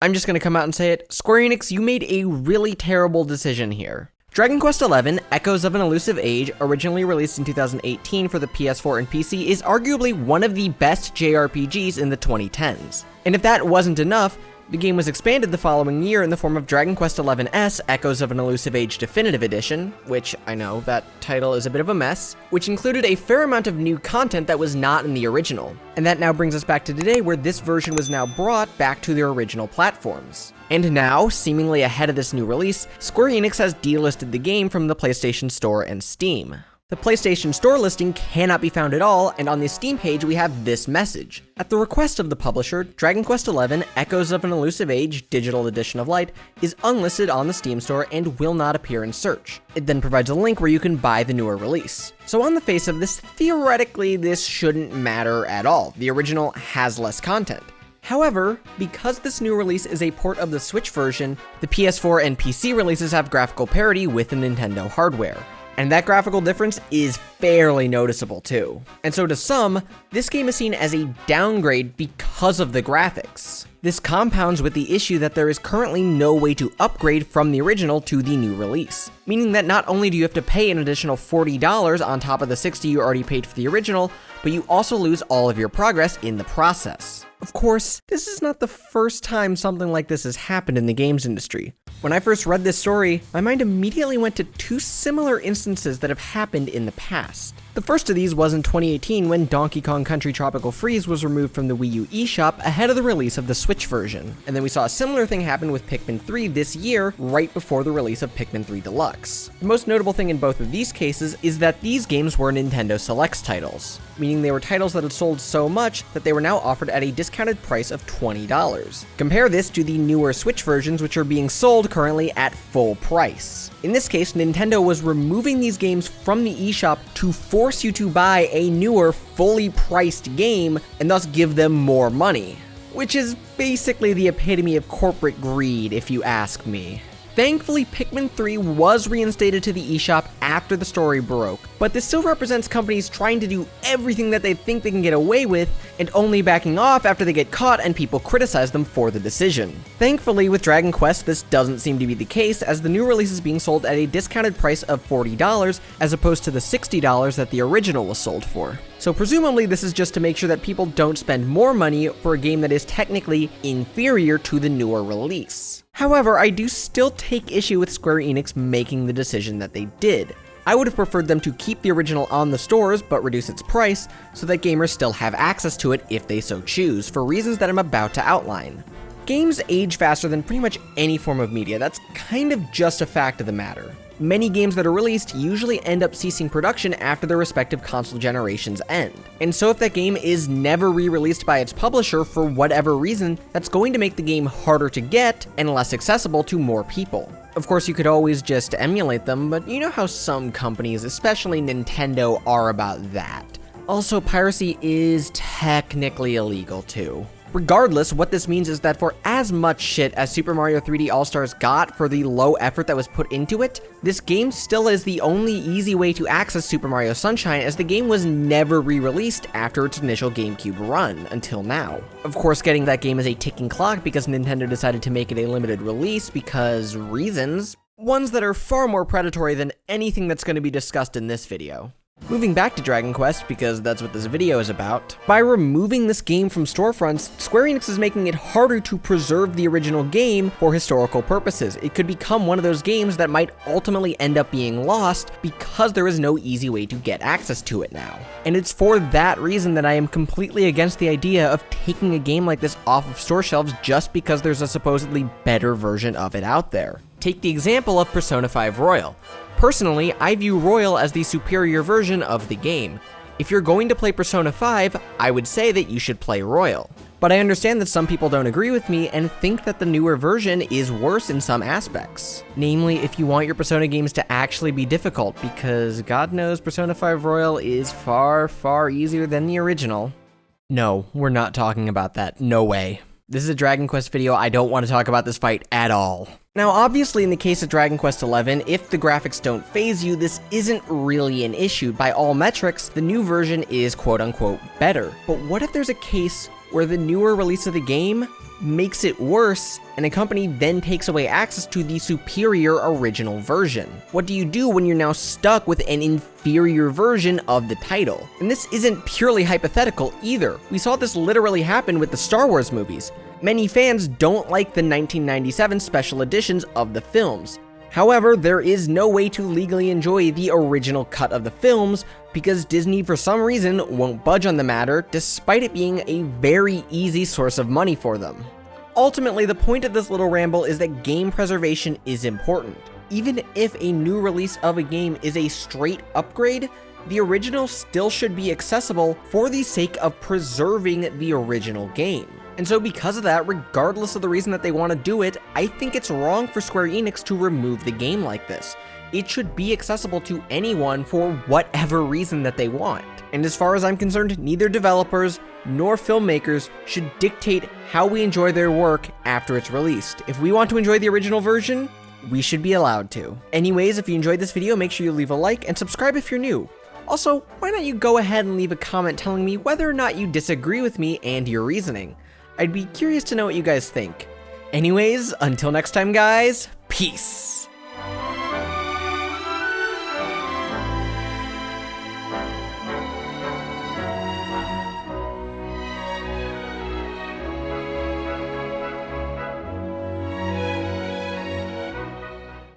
I'm just gonna come out and say it. Square Enix, you made a really terrible decision here. Dragon Quest XI, Echoes of an Elusive Age, originally released in 2018 for the PS4 and PC, is arguably one of the best JRPGs in the 2010s. And if that wasn't enough, the game was expanded the following year in the form of Dragon Quest XI-S Echoes of an Elusive Age Definitive Edition, which I know that title is a bit of a mess, which included a fair amount of new content that was not in the original. And that now brings us back to today, where this version was now brought back to their original platforms. And now, seemingly ahead of this new release, Square Enix has delisted the game from the PlayStation Store and Steam. The PlayStation Store listing cannot be found at all, and on the Steam page we have this message. At the request of the publisher, Dragon Quest XI Echoes of an Elusive Age Digital Edition of Light is unlisted on the Steam Store and will not appear in search. It then provides a link where you can buy the newer release. So on the face of this, theoretically this shouldn't matter at all. The original has less content. However, because this new release is a port of the Switch version, the PS4 and PC releases have graphical parity with the Nintendo hardware. And that graphical difference is fairly noticeable too. And so to some, this game is seen as a downgrade because of the graphics. This compounds with the issue that there is currently no way to upgrade from the original to the new release. Meaning that not only do you have to pay an additional $40 on top of the $60 you already paid for the original, but you also lose all of your progress in the process. Of course, this is not the first time something like this has happened in the games industry. When I first read this story, my mind immediately went to two similar instances that have happened in the past. The first of these was in 2018 when Donkey Kong Country Tropical Freeze was removed from the Wii U eShop ahead of the release of the Switch version. And then we saw a similar thing happen with Pikmin 3 this year, right before the release of Pikmin 3 Deluxe. The most notable thing in both of these cases is that these games were Nintendo Selects titles, meaning they were titles that had sold so much that they were now offered at a discounted price of $20. Compare this to the newer Switch versions, which are being sold currently at full price. In this case, Nintendo was removing these games from the eShop to force you to buy a newer, fully priced game and thus give them more money. Which is basically the epitome of corporate greed, if you ask me. Thankfully, Pikmin 3 was reinstated to the eShop after the story broke, but this still represents companies trying to do everything that they think they can get away with, and only backing off after they get caught and people criticize them for the decision. Thankfully, with Dragon Quest, this doesn't seem to be the case, as the new release is being sold at a discounted price of $40, as opposed to the $60 that the original was sold for. So presumably this is just to make sure that people don't spend more money for a game that is technically inferior to the newer release. However, I do still take issue with Square Enix making the decision that they did. I would have preferred them to keep the original on the stores, but reduce its price, so that gamers still have access to it if they so choose, for reasons that I'm about to outline. Games age faster than pretty much any form of media, that's kind of just a fact of the matter. Many games that are released usually end up ceasing production after their respective console generations end. And so if that game is never re-released by its publisher for whatever reason, that's going to make the game harder to get and less accessible to more people. Of course, you could always just emulate them, but you know how some companies, especially Nintendo, are about that. Also, piracy is technically illegal too. Regardless, what this means is that for as much shit as Super Mario 3D All-Stars got for the low effort that was put into it, this game still is the only easy way to access Super Mario Sunshine, as the game was never re-released after its initial GameCube run, until now. Of course, getting that game is a ticking clock because Nintendo decided to make it a limited release because reasons, ones that are far more predatory than anything that's going to be discussed in this video. Moving back to Dragon Quest, because that's what this video is about, by removing this game from storefronts, Square Enix is making it harder to preserve the original game for historical purposes. It could become one of those games that might ultimately end up being lost because there is no easy way to get access to it now. And it's for that reason that I am completely against the idea of taking a game like this off of store shelves just because there's a supposedly better version of it out there. Take the example of Persona 5 Royal. Personally, I view Royal as the superior version of the game. If you're going to play Persona 5, I would say that you should play Royal. But I understand that some people don't agree with me and think that the newer version is worse in some aspects. Namely, if you want your Persona games to actually be difficult, because God knows Persona 5 Royal is far, far easier than the original. No, we're not talking about that. No way. This is a Dragon Quest video. I don't want to talk about this fight at all. Now, obviously, in the case of Dragon Quest XI, if the graphics don't faze you, this isn't really an issue. By all metrics, the new version is quote-unquote better. But what if there's a case where the newer release of the game makes it worse, and a company then takes away access to the superior original version. What do you do when you're now stuck with an inferior version of the title? And this isn't purely hypothetical either. We saw this literally happen with the Star Wars movies. Many fans don't like the 1997 special editions of the films. However, there is no way to legally enjoy the original cut of the films because Disney for some reason won't budge on the matter, despite it being a very easy source of money for them. Ultimately, the point of this little ramble is that game preservation is important. Even if a new release of a game is a straight upgrade, the original still should be accessible for the sake of preserving the original game. And so because of that, regardless of the reason that they want to do it, I think it's wrong for Square Enix to remove the game like this. It should be accessible to anyone for whatever reason that they want. And as far as I'm concerned, neither developers nor filmmakers should dictate how we enjoy their work after it's released. If we want to enjoy the original version, we should be allowed to. Anyways, if you enjoyed this video, make sure you leave a like and subscribe if you're new. Also, why don't you go ahead and leave a comment telling me whether or not you disagree with me and your reasoning. I'd be curious to know what you guys think. Anyways, until next time guys, peace!